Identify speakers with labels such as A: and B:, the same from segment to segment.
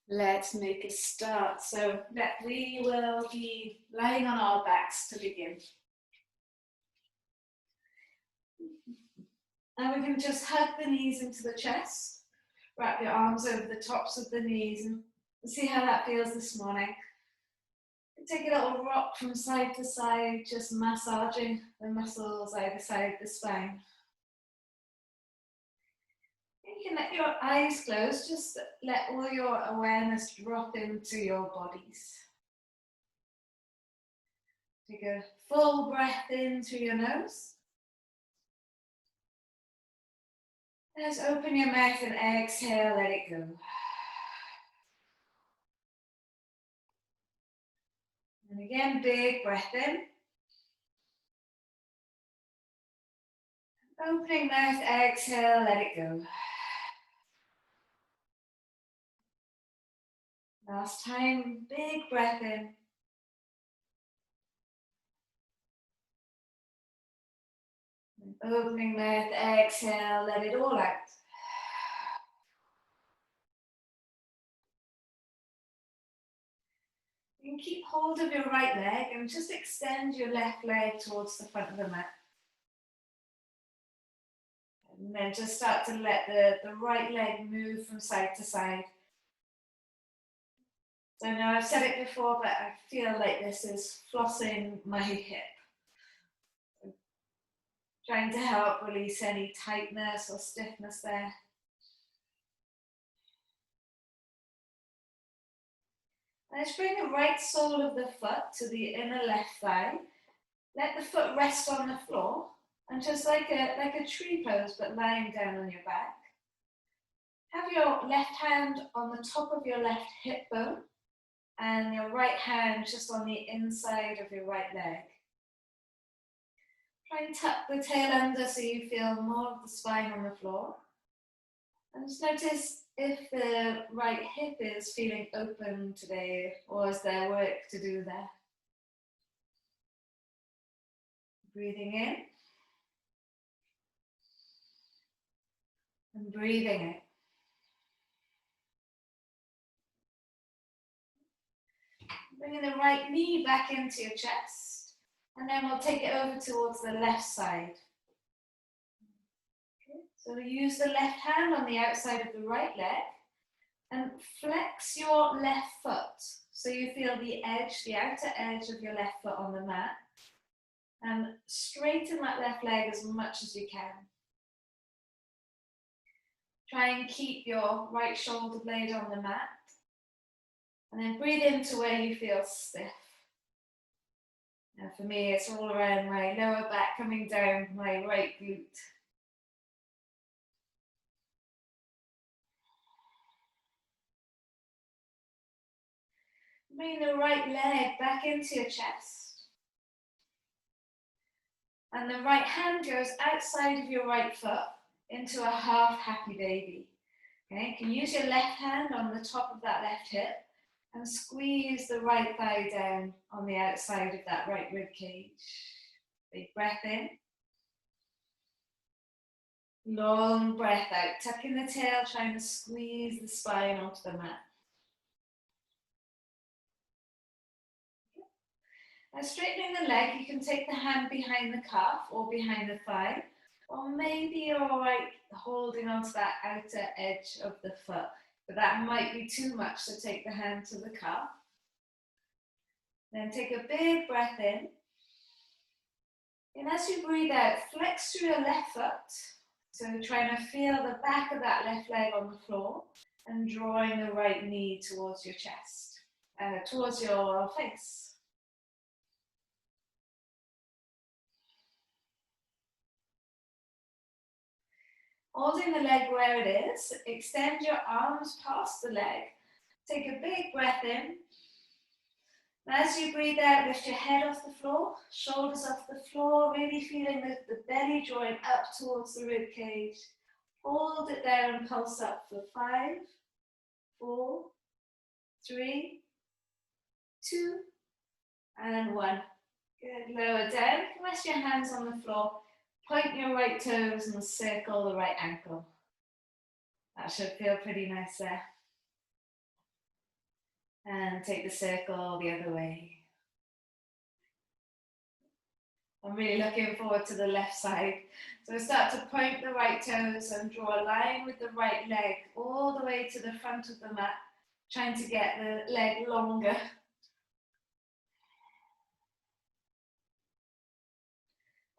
A: Let's make a start. So that we will be lying on our backs to begin. And we can just hug the knees into the chest, wrap your arms over the tops of the knees and see how that feels this morning. Take a little rock from side to side, just massaging the muscles either side of the spine. You can let your eyes close, just let all your awareness drop into your bodies. Take a full breath in through your nose. Just open your mouth and exhale, let it go. And again, big breath in. Opening mouth, exhale, let it go. Last time, big breath in. And opening mouth, exhale, let it all out. You can keep hold of your right leg and just extend your left leg towards the front of the mat. And then just start to let the right leg move from side to side. So I know I've said it before, but I feel like this is flossing my hip. Trying to help release any tightness or stiffness there. Let's bring the right sole of the foot to the inner left thigh. Let the foot rest on the floor, and just like a tree pose, but lying down on your back. Have your left hand on the top of your left hip bone, and your right hand just on the inside of your right leg. Try and tuck the tail under so you feel more of the spine on the floor. And just notice if the right hip is feeling open today, or is there work to do there? Breathing in. And breathing out. Bringing the right knee back into your chest. And then we'll take it over towards the left side. Okay. So use the left hand on the outside of the right leg. And flex your left foot. So you feel the edge, the outer edge of your left foot on the mat. And straighten that left leg as much as you can. Try and keep your right shoulder blade on the mat. And then breathe into where you feel stiff. Now for me, it's all around my lower back coming down my right glute. Bring the right leg back into your chest. And the right hand goes outside of your right foot into a half happy baby. Okay, you can use your left hand on the top of that left hip and squeeze the right thigh down on the outside of that right rib cage. Big breath in. Long breath out, tucking the tail, trying to squeeze the spine onto the mat. Now straightening the leg, you can take the hand behind the calf or behind the thigh, or maybe you're all right holding onto that outer edge of the foot, but that might be too much to take the hand to the calf. Then take a big breath in. And as you breathe out, flex through your left foot. So trying to feel the back of that left leg on the floor and drawing the right knee towards your chest, towards your face. Holding the leg where it is, extend your arms past the leg. Take a big breath in. As you breathe out, lift your head off the floor, shoulders off the floor, really feeling the belly drawing up towards the rib cage. Hold it there and pulse up for 5, 4, 3, 2, and 1. Good, lower down, rest your hands on the floor. Point your right toes and circle the right ankle. That should feel pretty nice there. And take the circle the other way. I'm really looking forward to the left side. So start to point the right toes and draw a line with the right leg all the way to the front of the mat, trying to get the leg longer.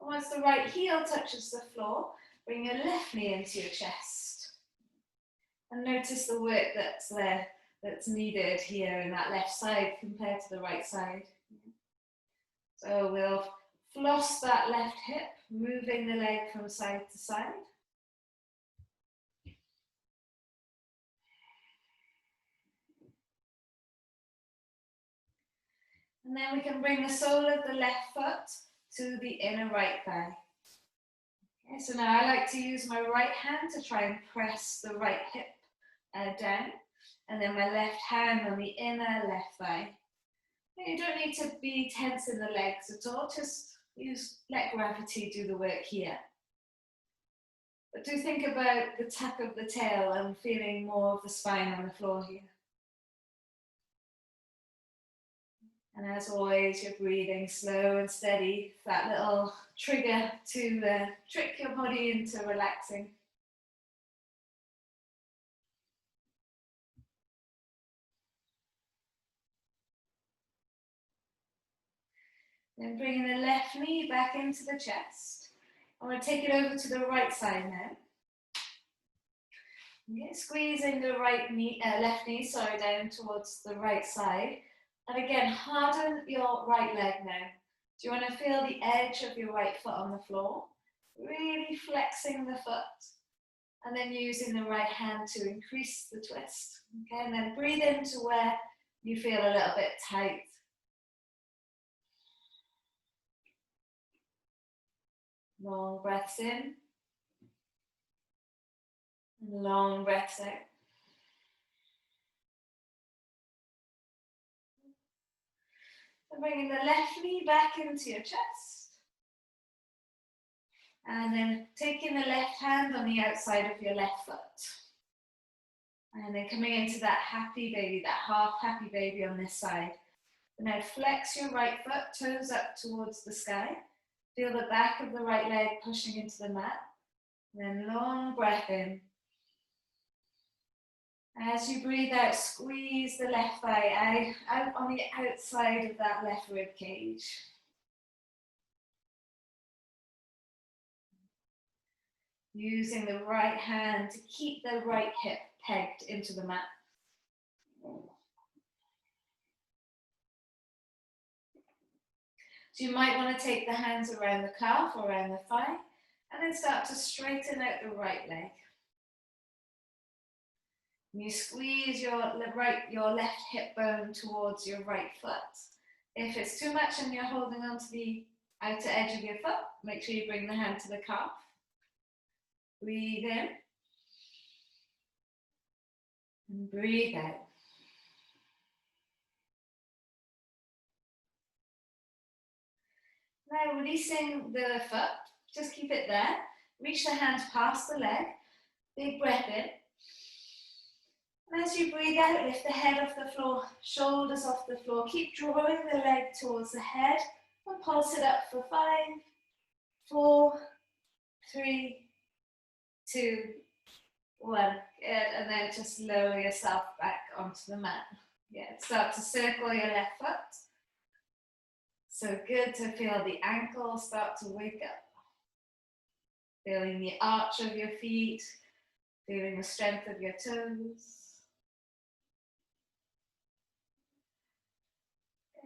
A: Once the right heel touches the floor, bring your left knee into your chest. And notice the work that's there, that's needed here in that left side compared to the right side. So we'll floss that left hip, moving the leg from side to side. And then we can bring the sole of the left foot to the inner right thigh. Okay, so now I like to use my right hand to try and press the right hip down, and then my left hand on the inner left thigh. You don't need to be tense in the legs at all, just let gravity do the work here. But do think about the tuck of the tail and feeling more of the spine on the floor here. And as always, you're breathing slow and steady, that little trigger to trick your body into relaxing. Then bringing the left knee back into the chest. I'm going to take it over to the right side now. Okay, squeezing the left knee down towards the right side. And again, harden your right leg now. Do you want to feel the edge of your right foot on the floor? Really flexing the foot. And then using the right hand to increase the twist. Okay, and then breathe into where you feel a little bit tight. Long breaths in. And long breaths out. And bringing the left knee back into your chest. And then taking the left hand on the outside of your left foot. And then coming into that happy baby, that half happy baby on this side. And now flex your right foot, toes up towards the sky. Feel the back of the right leg pushing into the mat. And then long breath in. As you breathe out, squeeze the left thigh out on the outside of that left rib cage. Using the right hand to keep the right hip pegged into the mat. So you might want to take the hands around the calf or around the thigh, and then start to straighten out the right leg. You squeeze your left hip bone towards your right foot. If it's too much and you're holding on to the outer edge of your foot, make sure you bring the hand to the calf. Breathe in. And breathe out. Now releasing the foot, just keep it there. Reach the hand past the leg. Big breath in. And as you breathe out, lift the head off the floor, shoulders off the floor. Keep drawing the leg towards the head and pulse it up for 5, 4, 3, 2, 1. Good. And then just lower yourself back onto the mat. Yeah, start to circle your left foot. So good to feel the ankles start to wake up. Feeling the arch of your feet, feeling the strength of your toes.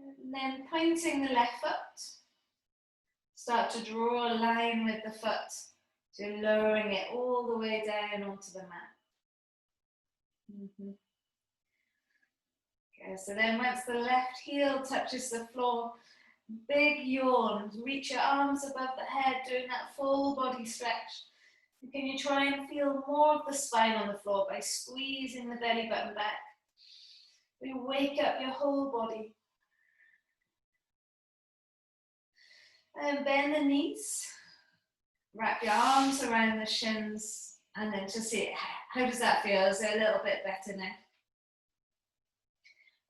A: And then pointing the left foot, start to draw a line with the foot, so lowering it all the way down onto the mat. Okay, so then once the left heel touches the floor, big yawn, reach your arms above the head, doing that full body stretch. And can you try and feel more of the spine on the floor by squeezing the belly button back? We wake up your whole body. And bend the knees, wrap your arms around the shins, and then just see how does that feel? Is it a little bit better now?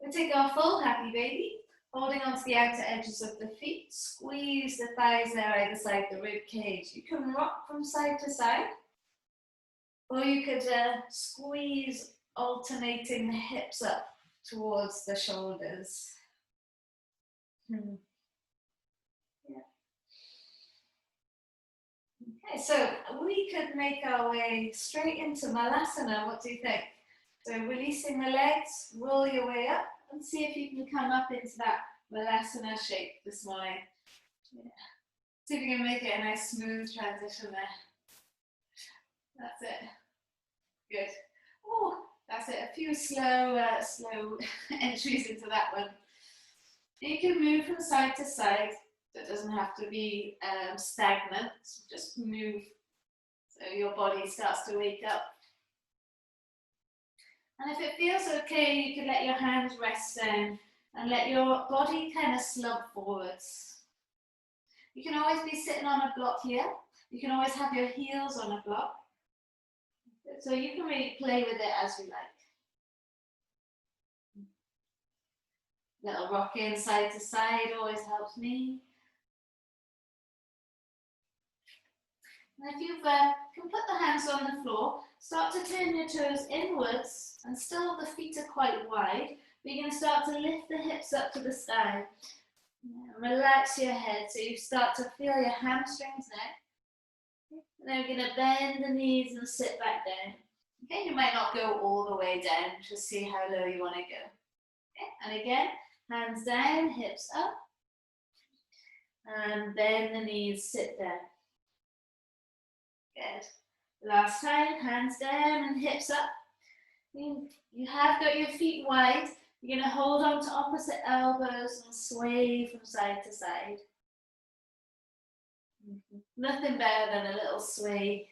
A: We'll take our full happy baby, holding onto the outer edges of the feet. Squeeze the thighs there either side the rib cage. You can rock from side to side, or you could squeeze, alternating the hips up towards the shoulders. Yeah. Okay, so we could make our way straight into Malasana. What do you think? So releasing the legs, roll your way up and see if you can come up into that Malasana shape this morning. Yeah. See if you can make it a nice smooth transition there. That's it. Good. Oh, that's it. A few slow entries into that one. You can move from side to side. It doesn't have to be stagnant. Just move so your body starts to wake up. And if it feels okay, you can let your hands rest down and let your body kind of slump forwards. You can always be sitting on a block here. You can always have your heels on a block. So you can really play with it as you like. Little rocking side to side always helps me. And if you can put the hands on the floor, start to turn your toes inwards, and still the feet are quite wide. But you're going to start to lift the hips up to the sky. Relax your head so you start to feel your hamstrings now. And then we're going to bend the knees and sit back down. Okay, you might not go all the way down, just see how low you want to go. Okay, and again, hands down, hips up. And bend the knees, sit down. Good. Last time, hands down and hips up. You have got your feet wide. You're going to hold on to opposite elbows and sway from side to side. Nothing better than a little sway.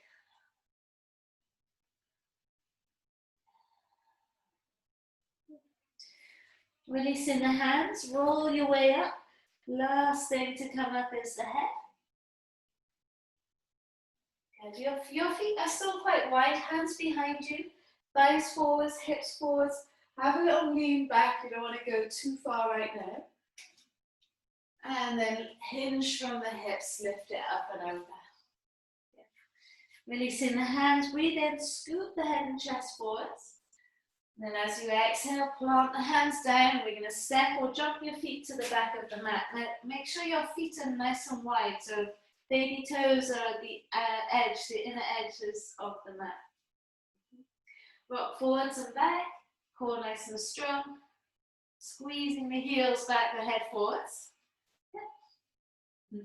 A: Releasing the hands, roll your way up. Last thing to come up is the head. Good. Your feet are still quite wide, hands behind you, thighs forwards, hips forwards. Have a little lean back, you don't want to go too far right now. And then hinge from the hips, lift it up and over. Yeah. Releasing the hands, breathe in, scoop the head and chest forwards. And then as you exhale, plant the hands down. We're going to step or jump your feet to the back of the mat. Now, make sure your feet are nice and wide, so baby toes are at the edge, the inner edges of the mat. Rock forwards and back, core nice and strong. Squeezing the heels back, the head forwards. Yeah.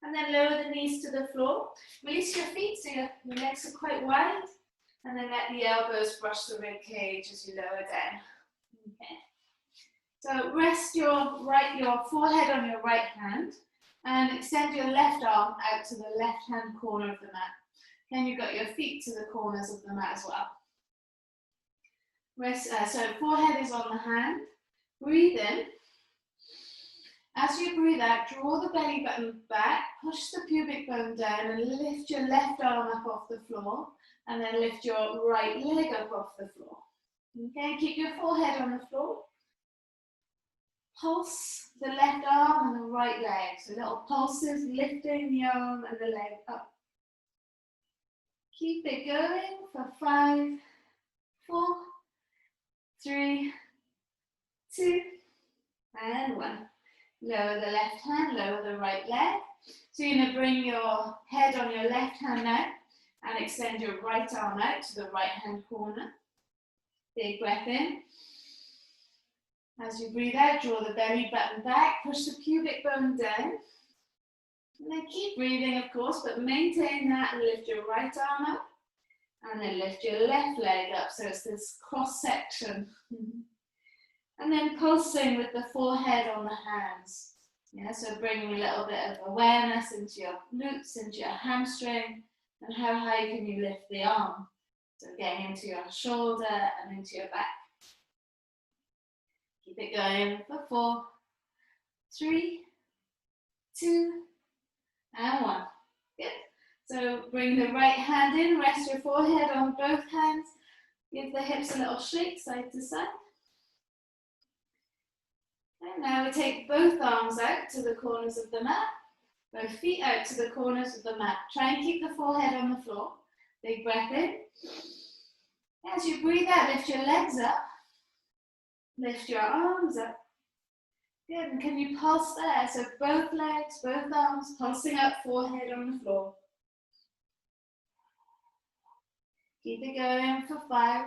A: And then lower the knees to the floor. Release your feet so your legs are quite wide. And then let the elbows brush the rib cage as you lower down. Okay. So rest your forehead on your right hand and extend your left arm out to the left hand corner of the mat. Then you've got your feet to the corners of the mat as well. Rest, so forehead is on the hand. Breathe in. As you breathe out, draw the belly button back, push the pubic bone down and lift your left arm up off the floor. And then lift your right leg up off the floor. Okay, keep your forehead on the floor. Pulse the left arm and the right leg. So little pulses, lifting the arm and the leg up. Keep it going for 5, 4, 3, 2, and 1. Lower the left hand, lower the right leg. So you're going to bring your head on your left hand now. And extend your right arm out to the right hand corner. Big breath in. As you breathe out, draw the belly button back, push the pubic bone down. And then keep breathing, of course, but maintain that and lift your right arm up. And then lift your left leg up, so it's this cross section. And then pulsing with the forehead on the hands. Yeah, so bringing a little bit of awareness into your glutes, into your hamstring. And how high can you lift the arm? So getting into your shoulder and into your back. Keep it going for 4, 3, 2, and 1. Good. So bring the right hand in, rest your forehead on both hands. Give the hips a little shake side to side. And now we take both arms out to the corners of the mat, both feet out to the corners of the mat. Try and keep the forehead on the floor. Big breath in. As you breathe out, lift your legs up, lift your arms up. Good, and can you pulse there? So both legs, both arms, pulsing up, forehead on the floor. Keep it going for 5,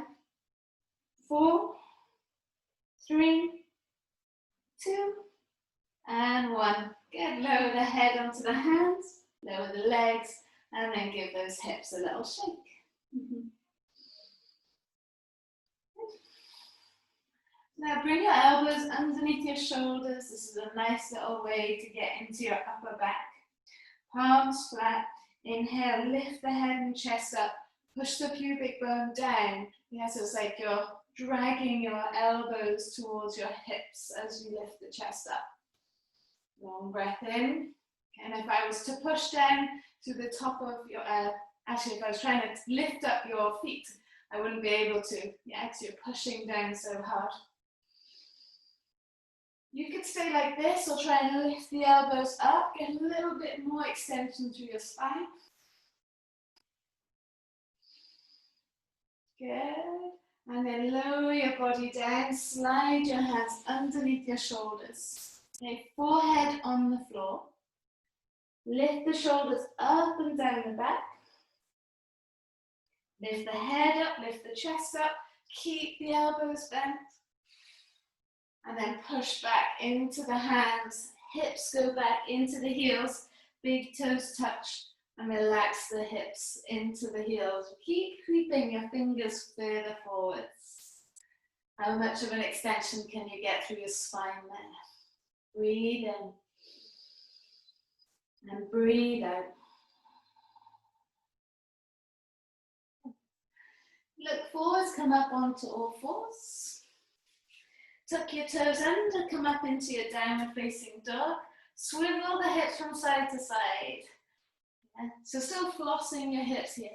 A: 4, 3, 2, and 1. Good, lower the head onto the hands, lower the legs, and then give those hips a little shake. Now bring your elbows underneath your shoulders. This is a nice little way to get into your upper back. Palms flat. Inhale, lift the head and chest up. Push the pubic bone down. Yeah, so it's like you're dragging your elbows towards your hips as you lift the chest up. Long breath in. And if I was to push down to the top of your, actually if I was trying to lift up your feet, I wouldn't be able to. Yeah, because you're pushing down so hard. You could stay like this or try and lift the elbows up, get a little bit more extension through your spine. Good. And then lower your body down, slide your hands underneath your shoulders. Okay, forehead on the floor. Lift the shoulders up and down the back. Lift the head up, lift the chest up, keep the elbows bent. And then push back into the hands, hips go back into the heels, big toes touch, and relax the hips into the heels. Keep creeping your fingers further forwards. How much of an extension can you get through your spine there? Breathe in. And breathe out. Look forwards, come up onto all fours. Tuck your toes under, come up into your downward facing dog. Swivel the hips from side to side. Yeah. So still flossing your hips here.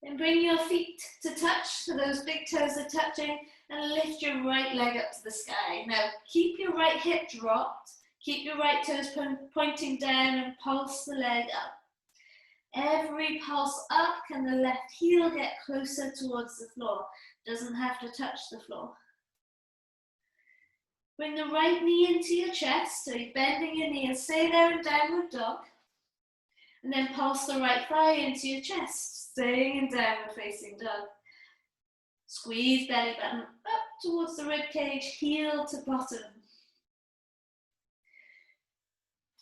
A: Then bring your feet to touch, so those big toes are touching, and lift your right leg up to the sky. Now keep your right hip dropped, keep your right toes pointing down and pulse the leg up. Every pulse up, can the left heel get closer towards the floor? Doesn't have to touch the floor. Bring the right knee into your chest, so you're bending your knee and stay there in downward dog. And then pulse the right thigh into your chest, staying in downward facing dog. Squeeze belly button up towards the rib cage, heel to bottom.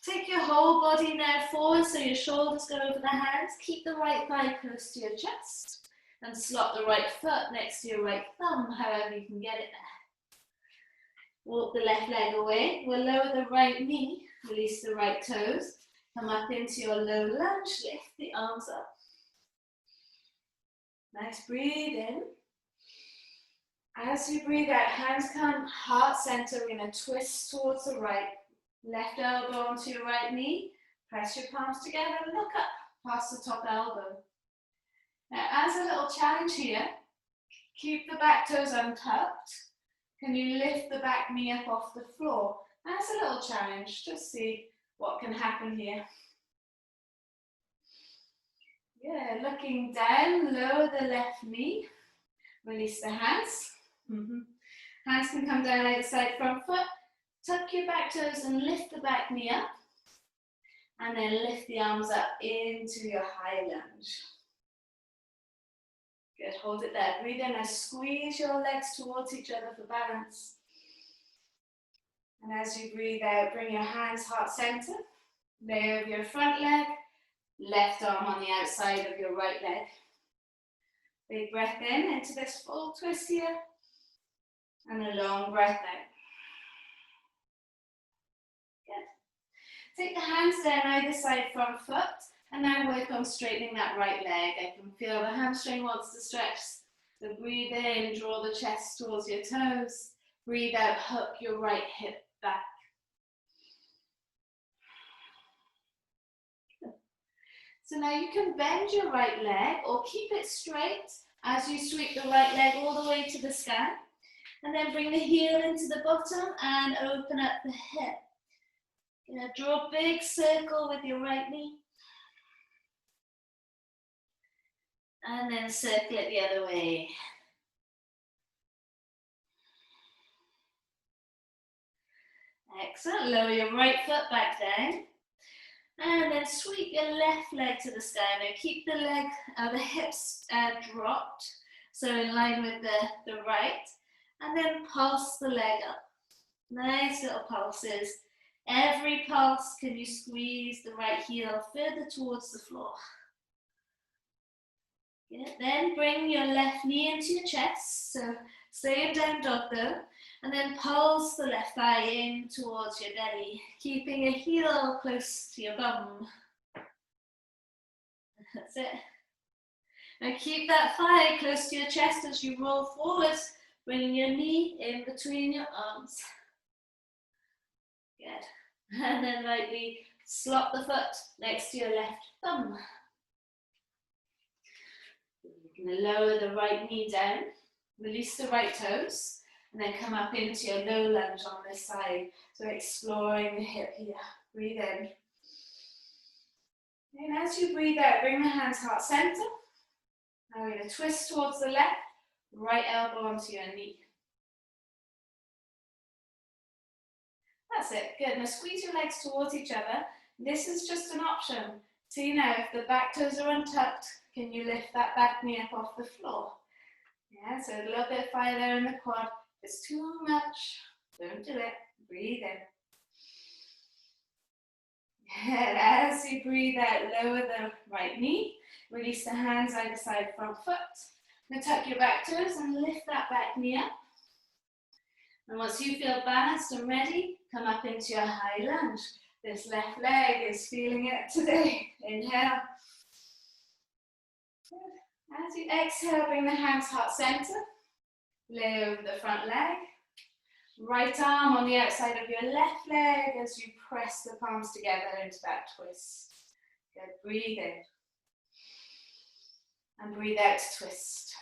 A: Take your whole body now forward so your shoulders go over the hands. Keep the right thigh close to your chest and slot the right foot next to your right thumb, however you can get it there. Walk the left leg away. We'll lower the right knee, release the right toes. Come up into your low lunge, lift the arms up. Nice, breathe in. As you breathe out, hands come heart center. We're going to twist towards the right. Left elbow onto your right knee, press your palms together and look up past the top elbow. Now as a little challenge here, keep the back toes untucked. Can you lift the back knee up off the floor? That's a little challenge, just see what can happen here. Yeah, looking down, lower the left knee, release the hands. Hands can come down either side, front foot. Tuck your back toes and lift the back knee up. And then lift the arms up into your high lunge. Good, hold it there. Breathe in and squeeze your legs towards each other for balance. And as you breathe out, bring your hands heart center. Lay over your front leg. Left arm on the outside of your right leg. Big breath in into this full twist here. And a long breath out. Take the hands down either side front foot and now work on straightening that right leg. I can feel the hamstring wants to stretch. So breathe in, draw the chest towards your toes. Breathe out, hook your right hip back. So now you can bend your right leg or keep it straight as you sweep the right leg all the way to the sky. And then bring the heel into the bottom and open up the hip. Gonna draw a big circle with your right knee. And then circle it the other way. Excellent. Lower your right foot back down. And then sweep your left leg to the sky. Now keep the leg, the hips dropped, so in line with the right. And then pulse the leg up. Nice little pulses. Every pulse, can you squeeze the right heel further towards the floor. Good. Then bring your left knee into your chest. So stay in down dog though. And then pulse the left thigh in towards your belly, keeping your heel close to your bum. That's it. Now keep that thigh close to your chest as you roll forwards, bringing your knee in between your arms. Good. And then lightly slot the foot next to your left thumb. You're going to lower the right knee down, release the right toes, and then come up into your low lunge on this side. So exploring the hip here. Breathe in. And as you breathe out, bring the hands heart center. Now we're going to twist towards the left, right elbow onto your knee. That's it. Good. Now squeeze your legs towards each other. This is just an option. See now, if the back toes are untucked, can you lift that back knee up off the floor? Yeah, so a little bit fire there in the quad. If it's too much, don't do it. Breathe in. And as you breathe out, lower the right knee. Release the hands either side, front foot. Now tuck your back toes and lift that back knee up. And once you feel balanced and ready, come up into your high lunge. This left leg is feeling it today. Inhale. Good. As you exhale, bring the hands heart center. Lay over the front leg. Right arm on the outside of your left leg as you press the palms together into that twist. Good. Breathe in. And breathe out to twist.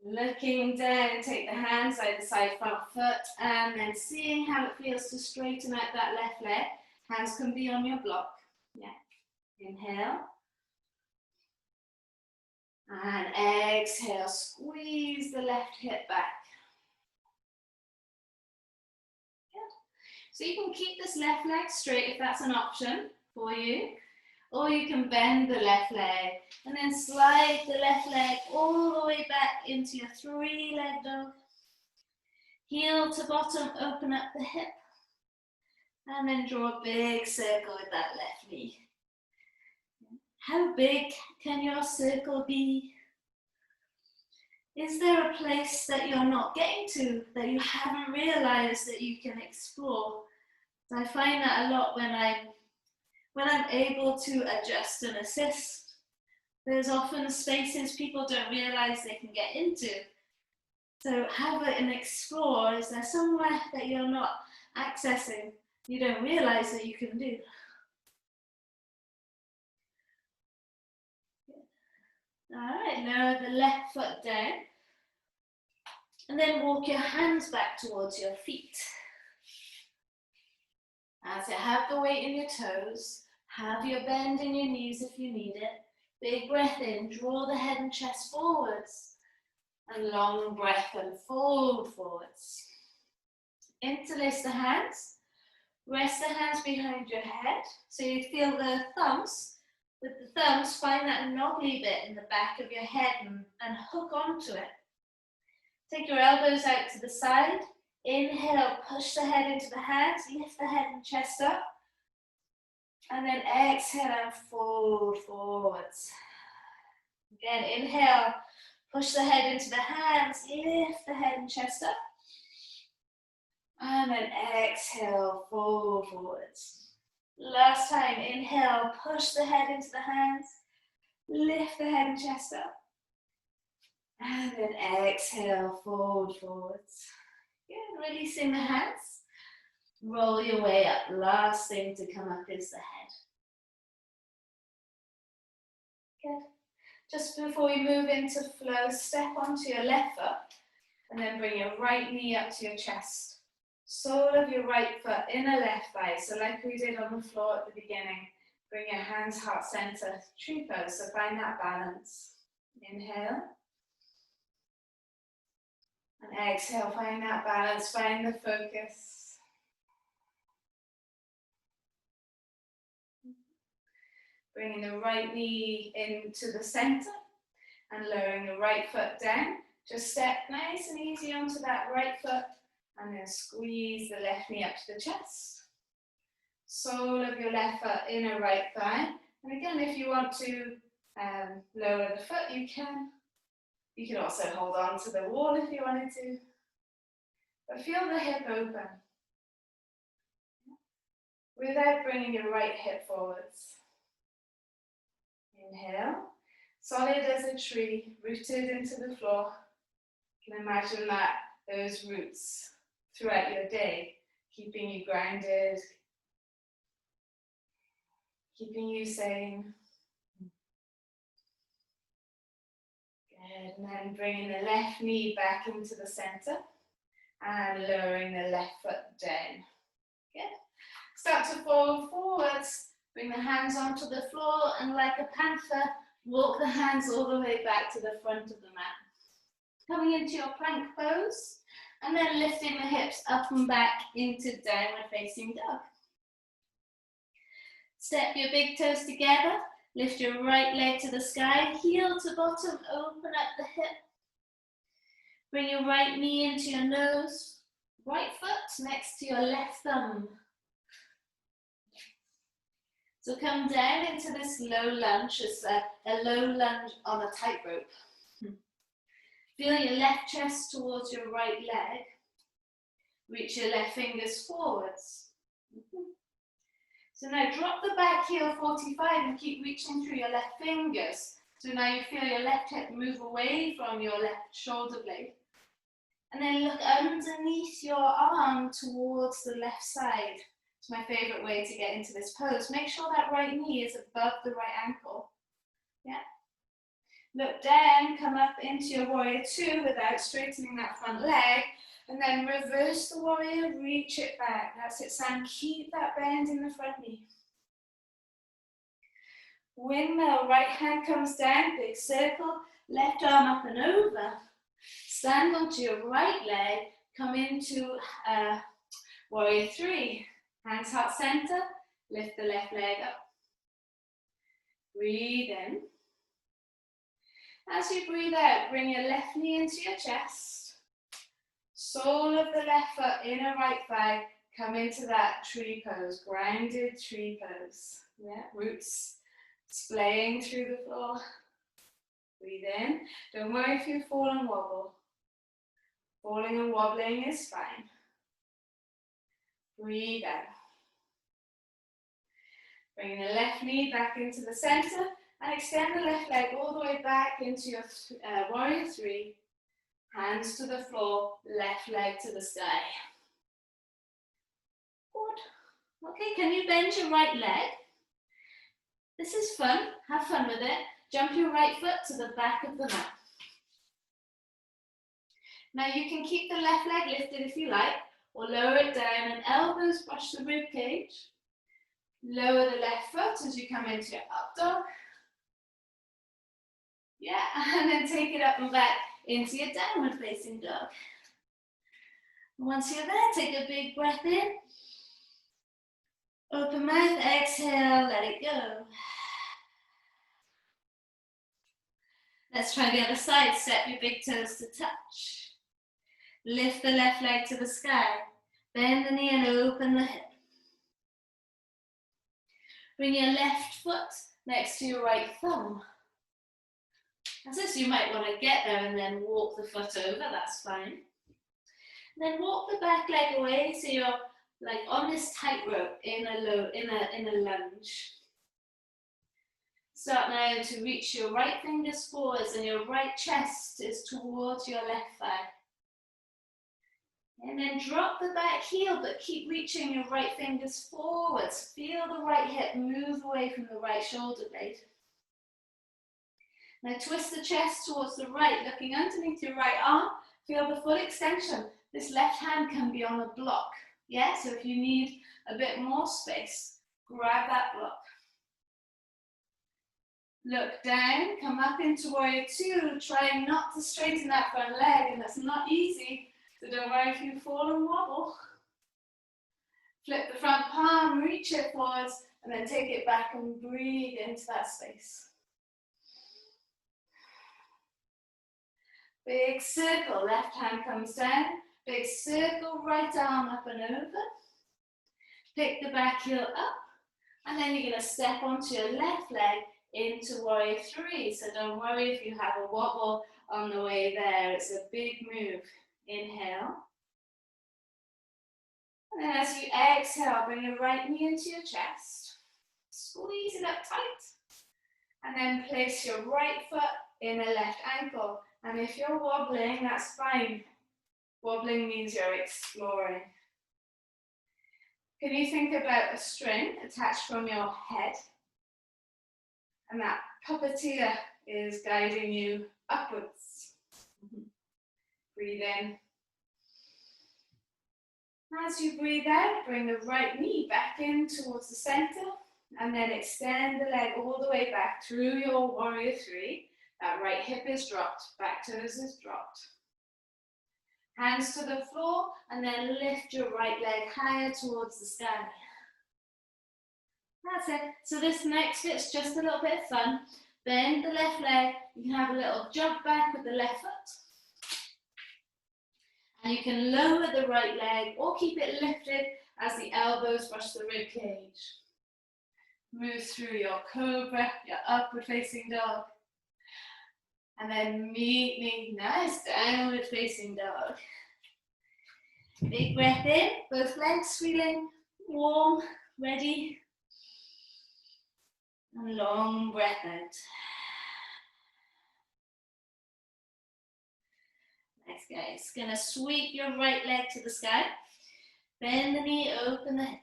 A: Looking down, take the hands either side, front foot, and then seeing how it feels to straighten out that left leg. Hands can be on your block. Yeah. Inhale. And exhale, squeeze the left hip back. Good. So you can keep this left leg straight if that's an option for you. Or you can bend the left leg and then slide the left leg all the way back into your three-leg dog. Heel to bottom, open up the hip. And then draw a big circle with that left knee. How big can your circle be? Is there a place that you're not getting to, that you haven't realized that you can explore? I find that a lot when I'm able to adjust and assist. There's often spaces people don't realize they can get into. So have it and explore. Is there somewhere that you're not accessing, you don't realize that you can do? All right, lower the left foot down. And then walk your hands back towards your feet. As you have the weight in your toes, have your bend in your knees if you need it. Big breath in, draw the head and chest forwards. And long breath and fold forwards. Interlace the hands. Rest the hands behind your head. So you feel the thumbs. With the thumbs, find that knobbly bit in the back of your head and hook onto it. Take your elbows out to the side. Inhale, push the head into the hands, lift the head and chest up. And then exhale and fold forwards. Again, inhale, push the head into the hands, lift the head and chest up. And then exhale, fold forwards. Last time, inhale, push the head into the hands, lift the head and chest up. And then exhale, fold forwards. Good, releasing the hands. Roll your way up. Last thing to come up is the head. Good. Just before we move into flow, step onto your left foot and then bring your right knee up to your chest. Sole of your right foot, inner left thigh. So like we did on the floor at the beginning, bring your hands heart center, tree pose. So find that balance. Inhale. And exhale, find that balance, find the focus. Bringing the right knee into the center and lowering the right foot down. Just step nice and easy onto that right foot and then squeeze the left knee up to the chest. Sole of your left foot, inner right thigh. And again, if you want to lower the foot, you can. You can also hold on to the wall if you wanted to. But feel the hip open without bringing your right hip forwards. Inhale, solid as a tree, rooted into the floor. You can imagine that, those roots throughout your day, keeping you grounded, keeping you sane. Good, and then bringing the left knee back into the center and lowering the left foot down. Good. Start to fold forwards, bring the hands onto the floor and like a panther, walk the hands all the way back to the front of the mat. Coming into your plank pose and then lifting the hips up and back into downward facing dog. Step your big toes together, lift your right leg to the sky, heel to bottom, open up the hip. Bring your right knee into your nose, right foot next to your left thumb. So come down into this low lunge, it's a low lunge on a tightrope. Feel your left chest towards your right leg. Reach your left fingers forwards. So now drop the back heel 45 and keep reaching through your left fingers. So now you feel your left hip move away from your left shoulder blade. And then look underneath your arm towards the left side. It's my favorite way to get into this pose. Make sure that right knee is above the right ankle. Yeah. Look down, come up into your warrior two without straightening that front leg. And then reverse the warrior, reach it back. That's it, Sam. Keep that bend in the front knee. Windmill, right hand comes down, big circle, left arm up and over. Stand onto your right leg, come into warrior three. Hands heart center, lift the left leg up. Breathe in. As you breathe out, bring your left knee into your chest. Sole of the left foot, inner right thigh, come into that tree pose, grounded tree pose. Yeah, roots splaying through the floor. Breathe in. Don't worry if you fall and wobble. Falling and wobbling is fine. Breathe out. Bring the left knee back into the center and extend the left leg all the way back into your warrior three. Hands to the floor, left leg to the sky. Good. Okay, can you bend your right leg? This is fun. Have fun with it. Jump your right foot to the back of the mat. Now you can keep the left leg lifted if you like, or lower it down and elbows brush the rib cage. Lower the left foot as you come into your up dog. Yeah, and then take it up and back into your downward facing dog. Once you're there, take a big breath in. Open mouth, exhale, let it go. Let's try the other side. Step your big toes to touch. Lift the left leg to the sky. Bend the knee and open the hip. Bring your left foot next to your right thumb. As this, you might want to get there and then walk the foot over, that's fine. Then walk the back leg away so you're like on this tightrope in a lunge. Start now to reach your right fingers forwards and your right chest is towards your left thigh. And then drop the back heel, but keep reaching your right fingers forwards. Feel the right hip move away from the right shoulder blade. Now twist the chest towards the right, looking underneath your right arm. Feel the full extension. This left hand can be on a block. Yeah, so if you need a bit more space, grab that block. Look down, come up into warrior two, trying not to straighten that front leg, and that's not easy, so don't worry if you fall and wobble. Flip the front palm, reach it forwards, and then take it back and breathe into that space. Big circle, left hand comes down, big circle, right arm up and over. Pick the back heel up, and then you're going to step onto your left leg into warrior three. So don't worry if you have a wobble on the way there. It's a big move. Inhale. And then as you exhale, bring your right knee into your chest. Squeeze it up tight. And then place your right foot in a left ankle. And if you're wobbling, that's fine. Wobbling means you're exploring. Can you think about a string attached from your head? And that puppeteer is guiding you upwards. Breathe in. As you breathe out, bring the right knee back in towards the center, and then extend the leg all the way back through your warrior three. That right hip is dropped, back toes is dropped. Hands to the floor, and then lift your right leg higher towards the sky. That's it. So this next bit's just a little bit of fun. Bend the left leg. You can have a little jump back with the left foot. And you can lower the right leg or keep it lifted as the elbows brush the rib cage. Move through your cobra, your upward facing dog. And then meet me, nice downward facing dog. Big breath in, both legs feeling warm, ready. And long breath out. Nice guys. Gonna sweep your right leg to the sky. Bend the knee, open the hip.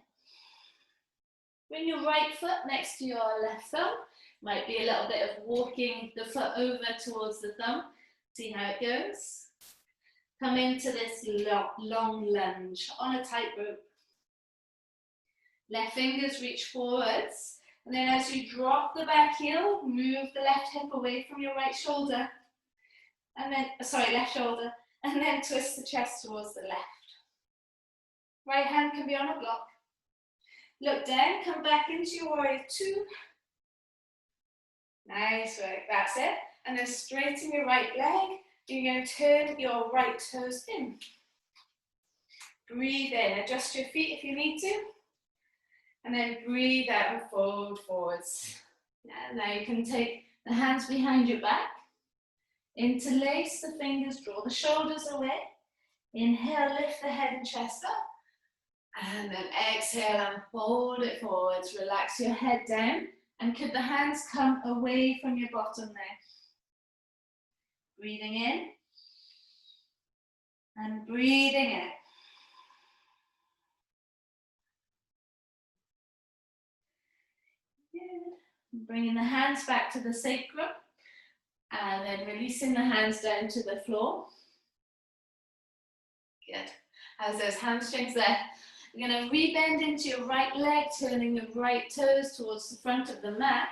A: Bring your right foot next to your left thumb. Might be a little bit of walking the foot over towards the thumb. See how it goes. Come into this long lunge on a tightrope. Left fingers reach forwards. And then as you drop the back heel, move the left hip away from your right shoulder. And then, left shoulder. And then twist the chest towards the left. Right hand can be on a block. Look down, come back into your warrior two. Nice work, that's it. And then straighten your right leg. You're going to turn your right toes in. Breathe in, adjust your feet if you need to. And then breathe out and fold forwards. Yeah, now you can take the hands behind your back. Interlace the fingers, draw the shoulders away. Inhale, lift the head and chest up. And then exhale and fold it forwards. Relax your head down. And could the hands come away from your bottom there? Breathing in. And breathing out. Good. Bringing the hands back to the sacrum. And then releasing the hands down to the floor. Good. How's those hamstrings there? You're going to rebend into your right leg, turning the right toes towards the front of the mat.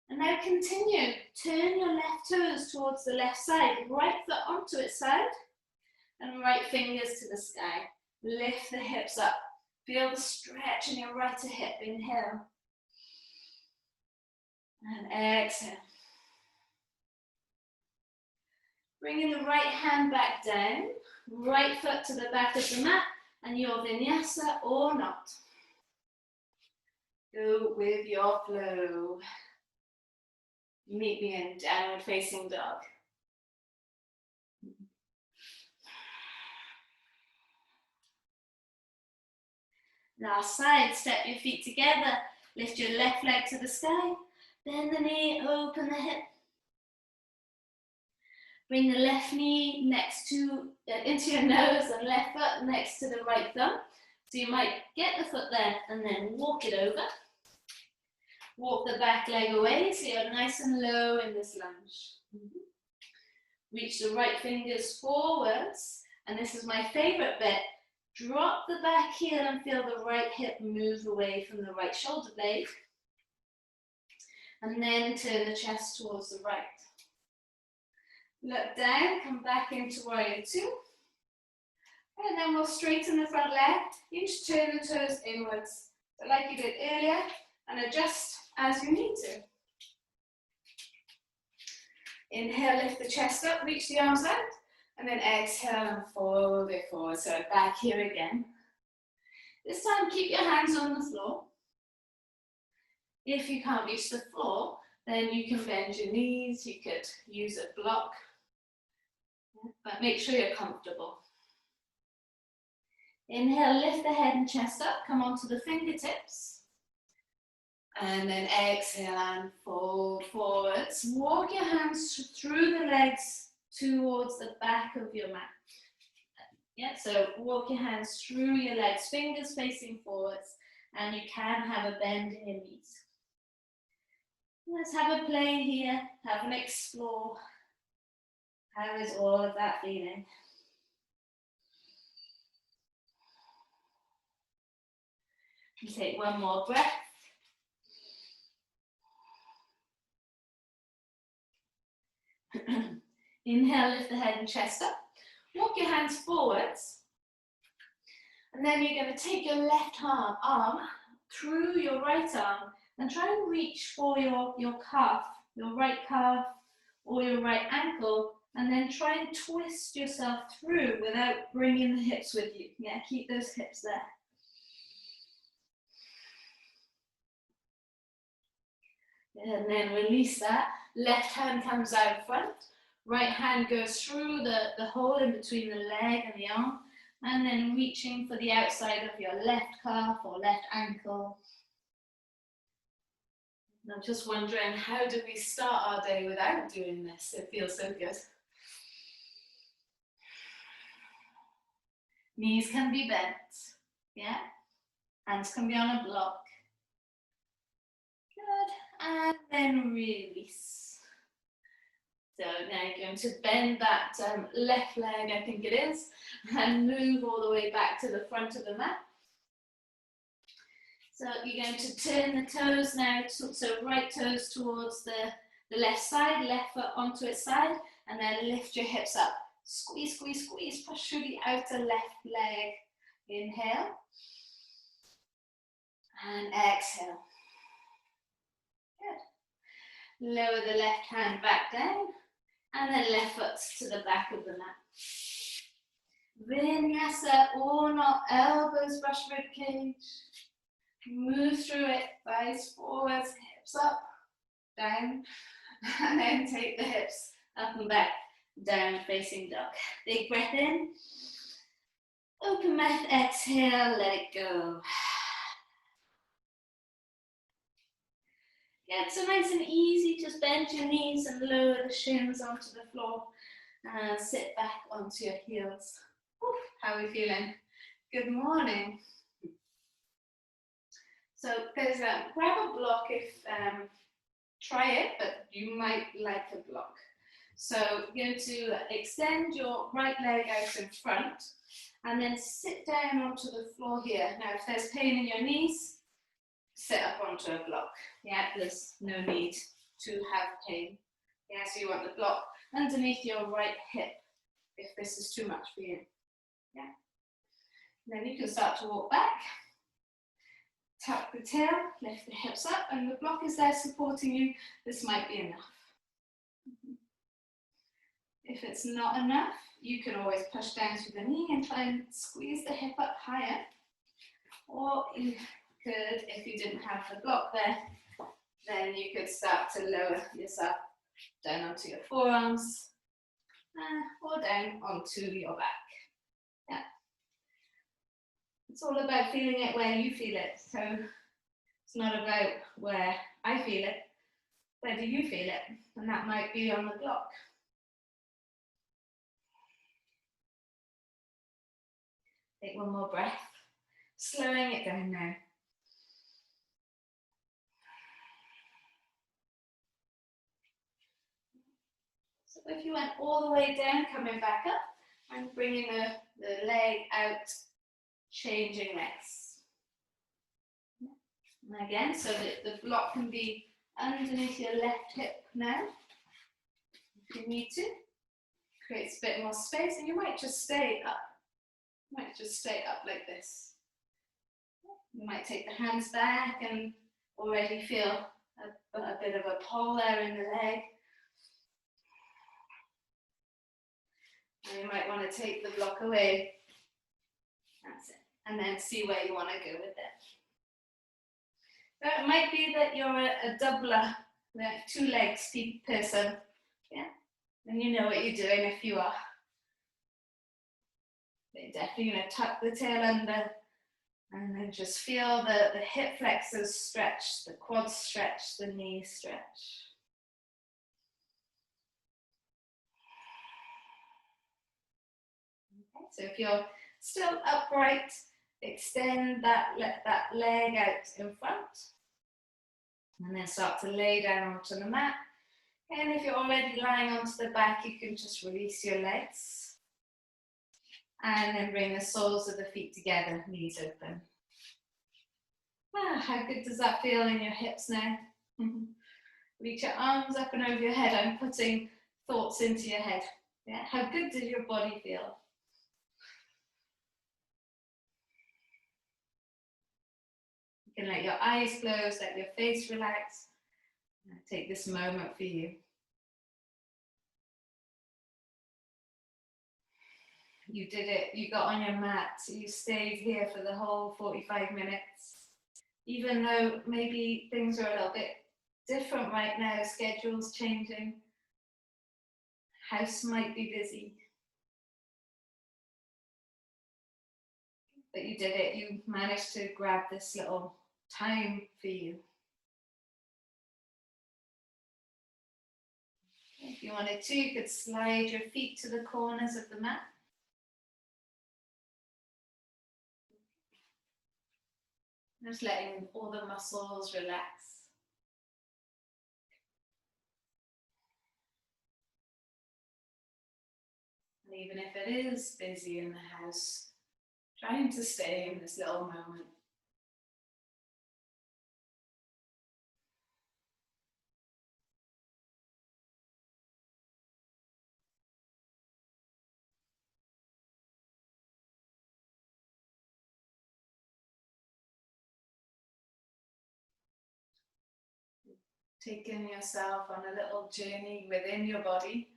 A: And now continue. Turn your left toes towards the left side. Right foot onto its side. And right fingers to the sky. Lift the hips up. Feel the stretch in your right hip. Inhale. And exhale. Bringing the right hand back down. Right foot to the back of the mat. And your vinyasa or not. Go with your flow. Meet me in downward facing dog. Last side, step your feet together. Lift your left leg to the sky. Bend the knee, open the hip. Bring the left knee next to, into your nose and left foot next to the right thumb. So you might get the foot there and then walk it over. Walk the back leg away so you're nice and low in this lunge. Reach the right fingers forwards, and this is my favorite bit. Drop the back heel and feel the right hip move away from the right shoulder blade. And then turn the chest towards the right. Look down, come back into warrior two. And then we'll straighten the front leg. You just turn the toes inwards, like you did earlier, and adjust as you need to. Inhale, lift the chest up, reach the arms out, and then exhale and fold it forward. So back here again. This time, keep your hands on the floor. If you can't reach the floor, then you can bend your knees, you could use a block, but make sure you're comfortable. Inhale, lift the head and chest up, come onto the fingertips. And then exhale and fold forwards. Walk your hands through the legs towards the back of your mat. Yeah, so walk your hands through your legs, fingers facing forwards, and you can have a bend in your knees. Let's have a play here, have an explore. How is all of that feeling? And take one more breath. Inhale, lift the head and chest up. Walk your hands forwards. And then you're going to take your left arm through your right arm and try and reach for your calf, your right calf or your right ankle, and then try and twist yourself through without bringing the hips with you. Yeah, keep those hips there. And then release that. Left hand comes out front. Right hand goes through the hole in between the leg and the arm, and then reaching for the outside of your left calf or left ankle. And I'm just wondering, how do we start our day without doing this? It feels so good. Knees can be bent, yeah? Hands can be on a block. Good, and then release. So now you're going to bend that left leg, I think it is, and move all the way back to the front of the mat. So you're going to turn the toes now, so right toes towards the left side, left foot onto its side, and then lift your hips up. Squeeze, squeeze, squeeze, push through the outer left leg. Inhale. And exhale. Good. Lower the left hand back down. And then left foot to the back of the mat. Vinyasa or not, elbows brush rib cage. Move through it, thighs forwards, hips up, down, and then take the hips up and back, down facing dog. Big breath in. Open mouth, exhale, let it go. Yeah, so nice and easy, just bend your knees and lower the shins onto the floor and sit back onto your heels. Oof, how are we feeling? Good morning. So there's grab a block if, try it, but you might like a block. So you're going to extend your right leg out in front and then sit down onto the floor here. Now if there's pain in your knees, sit up onto a block. Yeah, there's no need to have pain. Yeah, so you want the block underneath your right hip if this is too much for you. Yeah. And then you can start to walk back. Tuck the tail, lift the hips up, and the block is there supporting you. This might be enough. If it's not enough, you can always push down through the knee and try and squeeze the hip up higher. Or you could, if you didn't have the block there, then you could start to lower yourself down onto your forearms or down onto your back. Yeah. It's all about feeling it where you feel it. So it's not about where I feel it, where do you feel it? And that might be on the block. Take one more breath, slowing it down now. So if you went all the way down, coming back up, and bringing the leg out, changing legs. And again, so that the block can be underneath your left hip now, if you need to. Creates a bit more space, and you might just stay up. You might just stay up like this. You might take the hands back and already feel a bit of a pull there in the leg. And you might want to take the block away. That's it. And then see where you want to go with it. So it might be that you're a doubler, like 2 legs person. Yeah. And you know what you're doing if you are. But you're definitely going to tuck the tail under and then just feel the hip flexors stretch, the quads stretch, the knees stretch. Okay, so if you're still upright, extend that leg out in front. And then start to lay down onto the mat. And if you're already lying onto the back, you can just release your legs. And then bring the soles of the feet together, knees open. Ah, how good does that feel in your hips now? Reach your arms up and over your head. I'm putting thoughts into your head. Yeah? How good does your body feel? You can let your eyes close, let your face relax. Take this moment for you. You did it, you got on your mat, you stayed here for the whole 45 minutes. Even though maybe things are a little bit different right now, schedules changing, house might be busy. But you did it, you managed to grab this little time for you. If you wanted to, you could slide your feet to the corners of the mat. Just letting all the muscles relax. And even if it is busy in the house, trying to stay in this little moment. Taking yourself on a little journey within your body.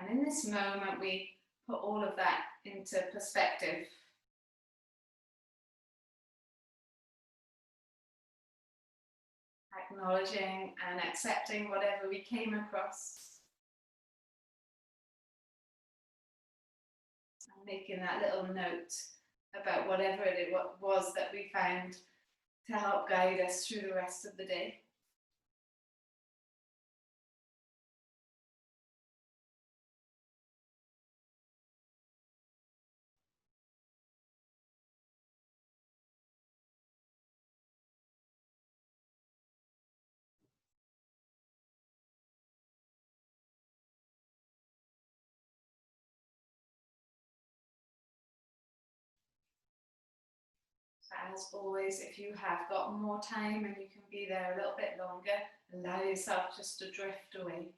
A: And in this moment, we put all of that into perspective. Acknowledging and accepting whatever we came across. And making that little note about whatever it was that we found to help guide us through the rest of the day. As always, if you have got more time and you can be there a little bit longer, allow yourself just to drift away.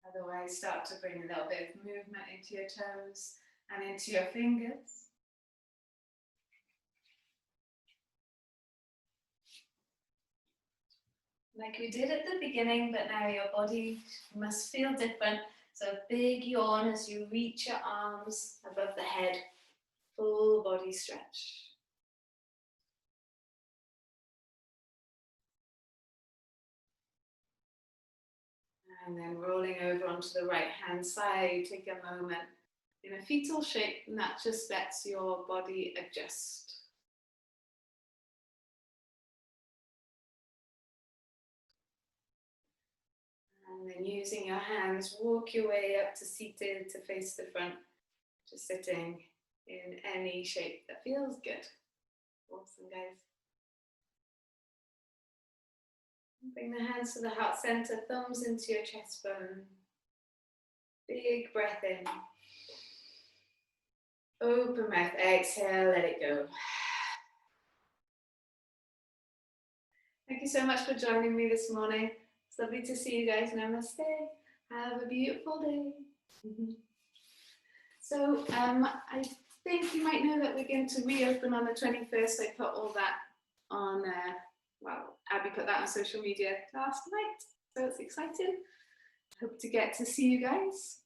A: Otherwise, start to bring a little bit of movement into your toes and into your fingers. Like we did at the beginning, but now your body must feel different. So big yawn as you reach your arms above the head. Full body stretch. And then rolling over onto the right hand side, take a moment in a fetal shape, and that just lets your body adjust. And then using your hands, walk your way up to seated to face the front, just sitting in any shape that feels good. Awesome, guys. Bring the hands to the heart center, thumbs into your chest bone. Big breath in. Open mouth, exhale, let it go. Thank you so much for joining me this morning. It's lovely to see you guys. Namaste. Have a beautiful day. So I think you might know that we're going to reopen on the 21st. I put all that on, well, Abby put that on social media last night. So it's exciting. Hope to get to see you guys.